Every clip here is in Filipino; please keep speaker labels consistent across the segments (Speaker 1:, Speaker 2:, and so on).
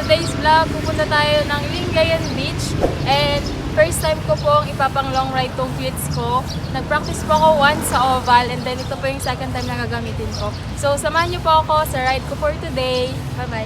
Speaker 1: today's vlog, pupunta tayo ng Lingayen Beach. And first time ko pong ipapang long ride tong Cleats ko. Nag-practice po ako once sa oval and then ito po yung second time na gagamitin ko. So samahan niyo po ako sa ride ko for today. Bye-bye!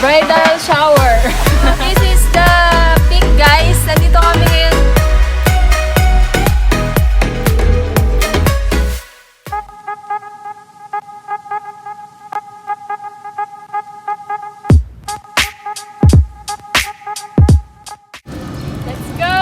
Speaker 1: Bridal shower. This is the peak, guys. Nandito kami ngayon. Let's go!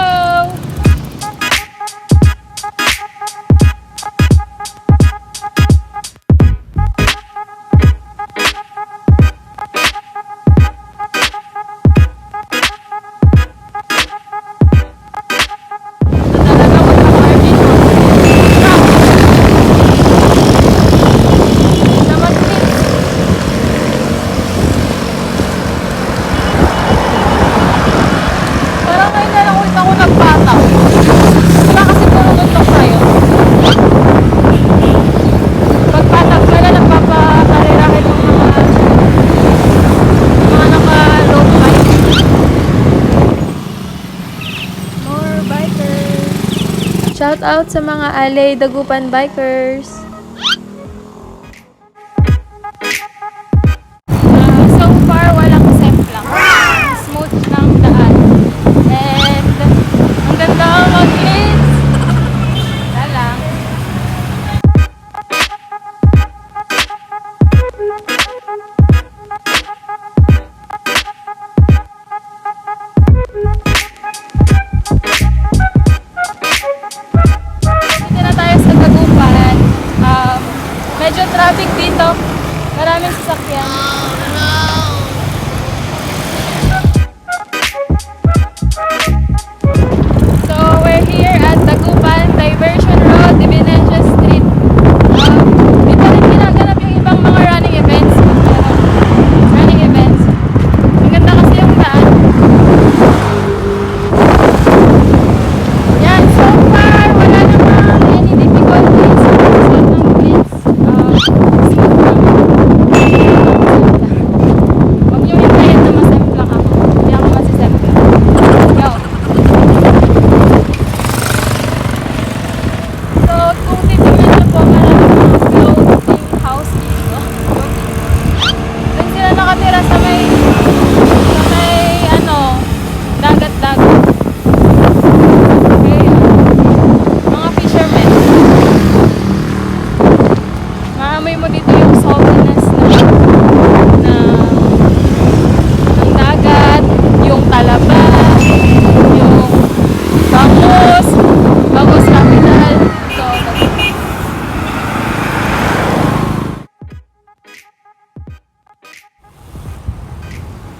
Speaker 1: Shout out sa mga Alay Dagupan bikers. So far walang semplang. Smooth ng daan. And ang ganda mag-Cleats. Lang. Medyo traffic dito. Maraming sasakyan. So, we're here at Dagupan Diversion Road, Divinencia Street. Dito rin ginaganap yung ibang mga running events. Ang ganda kasi yung daan. Yan, so far, wala namang any difficulties.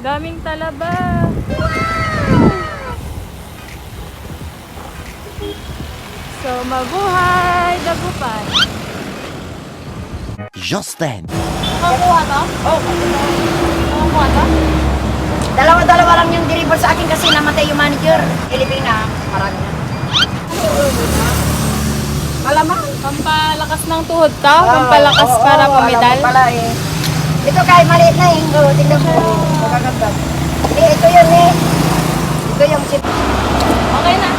Speaker 1: Daming talaba. So, mabuhay Dagupan.
Speaker 2: Just then.
Speaker 1: Nakakuha to?
Speaker 3: Oh,
Speaker 1: Nakakuha to?
Speaker 3: dalawa lang yung deliver sa akin kasi namatay yung manager. Pilipina, marami na. Malamang.
Speaker 1: Pampalakas ng tuhod to? Pampalakas para pumidal?
Speaker 3: Pala eh. Ito kahit maliit na eh. Tingnan mo. Magaganda. Ito yun eh. Ito yung chip.
Speaker 1: Okay na.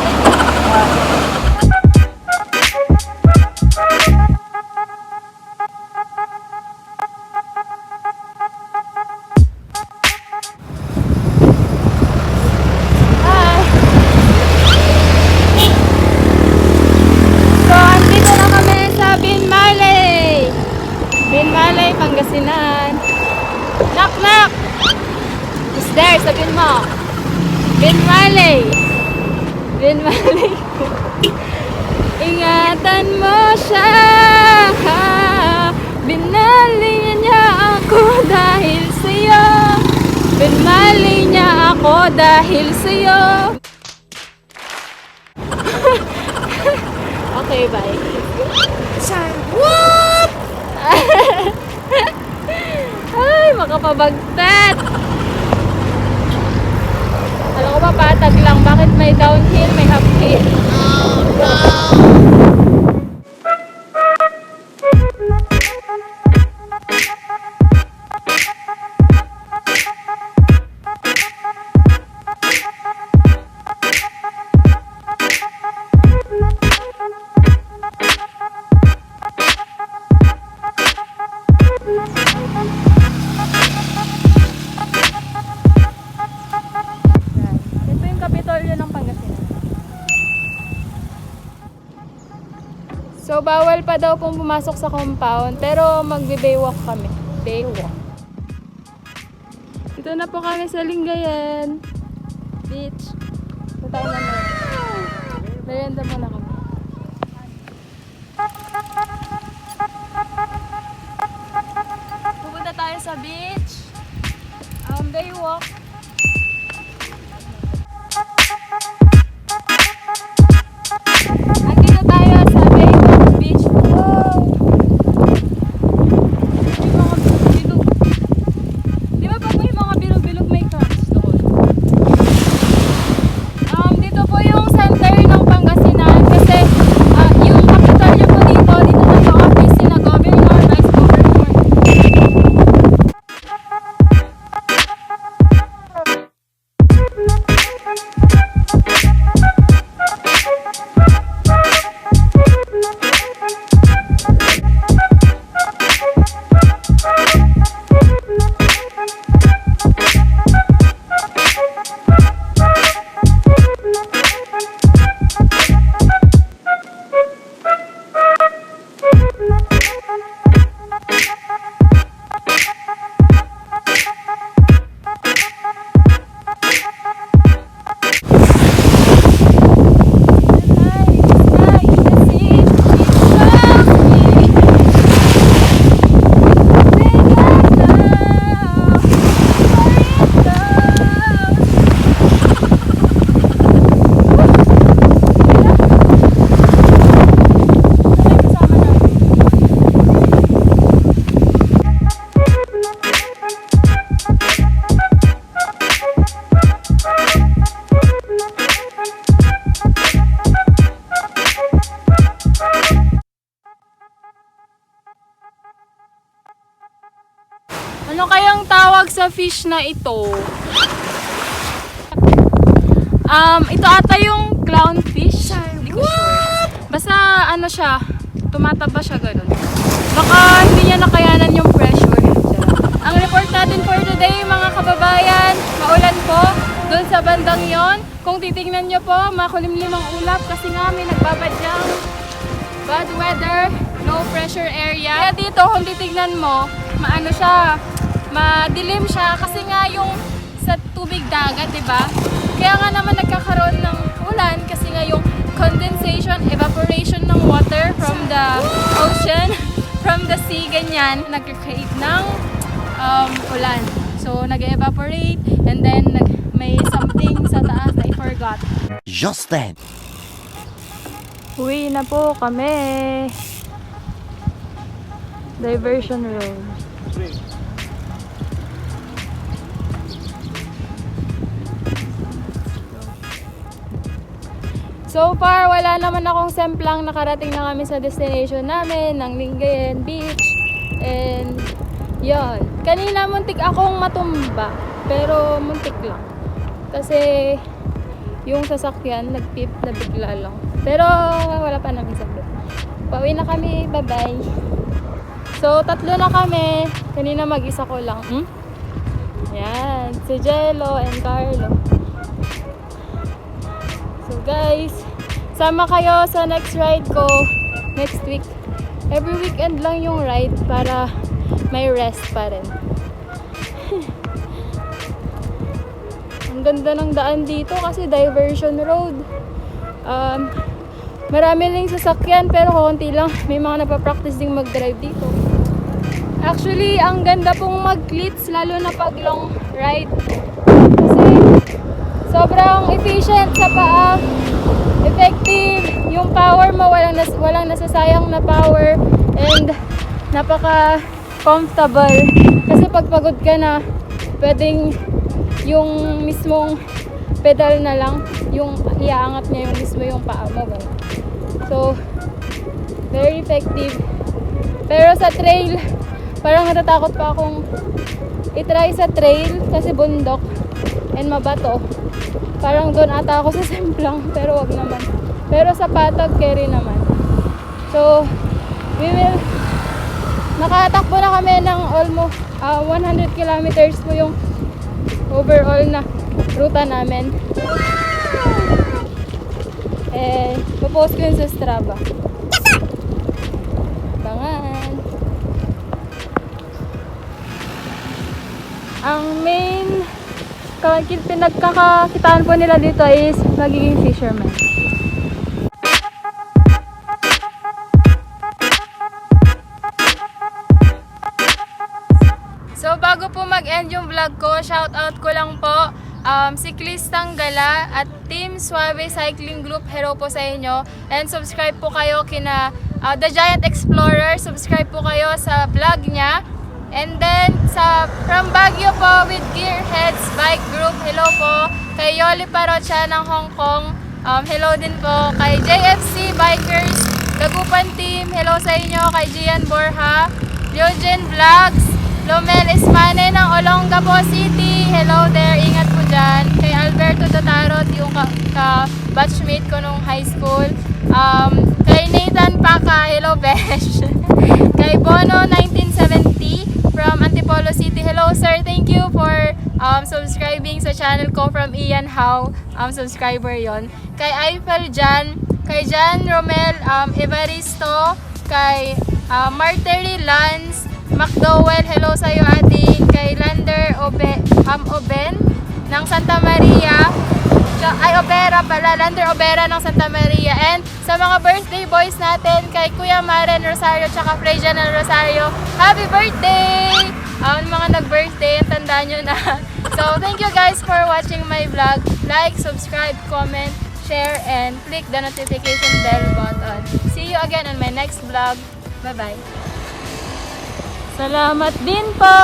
Speaker 1: Pangasinan. Knock, knock! Who's there? Sabihin mo. Binmalay. Binmalay ko. Ingatan mo siya. Binalay niya ako dahil sa'yo. Binmalay niya ako dahil sa'yo. Okay, bye.
Speaker 3: What?
Speaker 1: Ay, makapabagtat. Alam ko ba, patag lang. Bakit may downhill, may uphill? bawal pa daw pong pumasok sa compound, pero magbe-baywalk kami. Baywalk. Ito na po kami sa Lingayen Beach. Punta na naman. Merienda muna kami. Pupunta tayo sa beach. Baywalk. Andito tayo sa Baywalk Beach. Wow! May mga bilog. Di ba pag may mga bilog-bilog may cracks doon? Dito po yung center ng Pangasinan kasi yung capital niyo po dito nag-office sina Governor, Vice Governor. Ano kayang tawag sa fish na ito? Ito ata yung clownfish. Hindi ko sure. Basta ano siya, tumataba siya ganun. Baka hindi niya nakayanan yung pressure. Ang report natin for today mga kababayan, maulan po doon sa bandang yon. Kung titingnan nyo po, makulimlim ang ulap kasi nga may nagbabadyang bad weather, low pressure area. Kaya dito kung titignan mo, maano siya, madilim siya kasi nga yung sa tubig dagat, 'di ba? Kaya nga naman nagkakaroon ng ulan kasi nga yung condensation, evaporation ng water from the ocean, from the sea, ganyan, nagka-create ng ulan. So, nag-evaporate and then may something sa taas I forgot.
Speaker 2: Just then.
Speaker 1: Uwi na po kami. Diversion road. So far, wala naman akong semplang. Nakarating na kami sa destination namin, ng Lingayen Beach. And, yon. Kanina muntik akong matumba. Pero muntik lang. Kasi, yung sasakyan, nagpip na bigla lang. Pero, wala pa namin sakit. Pauwi na kami. Bye-bye. So, 3 na kami. Kanina mag-isa ko lang. Yan. Si Jello and Carlo. So guys, sama kayo sa next ride ko next week. Every weekend lang yung ride para may rest pa rin. Ang ganda ng daan dito kasi diversion road. Marami lang sasakyan pero konti lang. May mga napapractice ding mag-drive dito. Actually, ang ganda pong mag-Cleats lalo na pag long ride. Kasi sobrang efficient sa paa, effective, yung power mo, walang nasasayang na power, and napaka-comfortable. Kasi pag pagod ka na, pwedeng yung mismong pedal na lang, yung iaangat niya yung mismo yung paa mo. So, very effective. Pero sa trail, parang natatakot pa akong itry sa trail kasi bundok and mabato. Parang doon ata ako sa semplang, pero wag naman. Pero sa patag, carry naman. So, nakatakbo na kami ng almost 100 kilometers po yung overall na ruta namin. Popost ko yun sa Strava. Abangan. Ang main pinagkakakitaan po nila dito is magiging fisherman. So bago po mag-end yung vlog ko, shoutout ko lang po Siklistang Gala at Team Suave Cycling Group. Hello po sa inyo. And subscribe po kayo kina The Giant Explorer. Subscribe po kayo sa vlog niya. And then from Baguio po with Gearheads Bike Group. Hello po. Kay Yoli Parocha ng Hong Kong. Hello din po. Kay JFC Bikers Dagupan Team. Hello sa inyo. Kay Gian Borja. Leogen Vlogs. Lomel Ismane ng Olongapo City. Hello there, ingat po dyan. Kay Alberto Dotarot, yung ka-batchmate ko nung high school. Kay Nathan Paca, hello Besh. Kay Bono 1970 from Antipolo City. Hello sir, thank you for subscribing sa channel ko from Ian How. Subscriber yon. Kay Eiffel Jan, kay Jan Romel Evaristo, kay Martery Lance, McDowell, hello sa iyo ating. Kay Lander Oben ng Santa Maria. Obera pala, Lander Obera ng Santa Maria. And sa mga birthday boys natin, kay Kuya Maren Rosario tsaka Freja ng Rosario, happy birthday! Mga nag-birthday, tandaan nyo na. So, thank you guys for watching my vlog. Like, subscribe, comment, share, and click the notification bell button. See you again on my next vlog. Bye-bye! Salamat din po!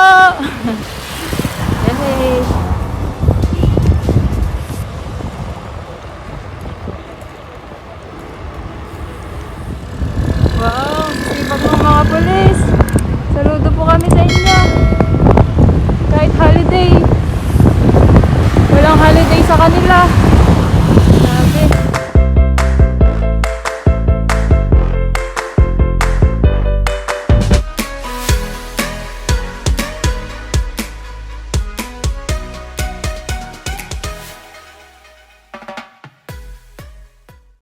Speaker 1: Hey. Wow! Sipag ng mga pulis! Saludo po kami sa inyo! Kahit holiday! Walang holiday sa kanila!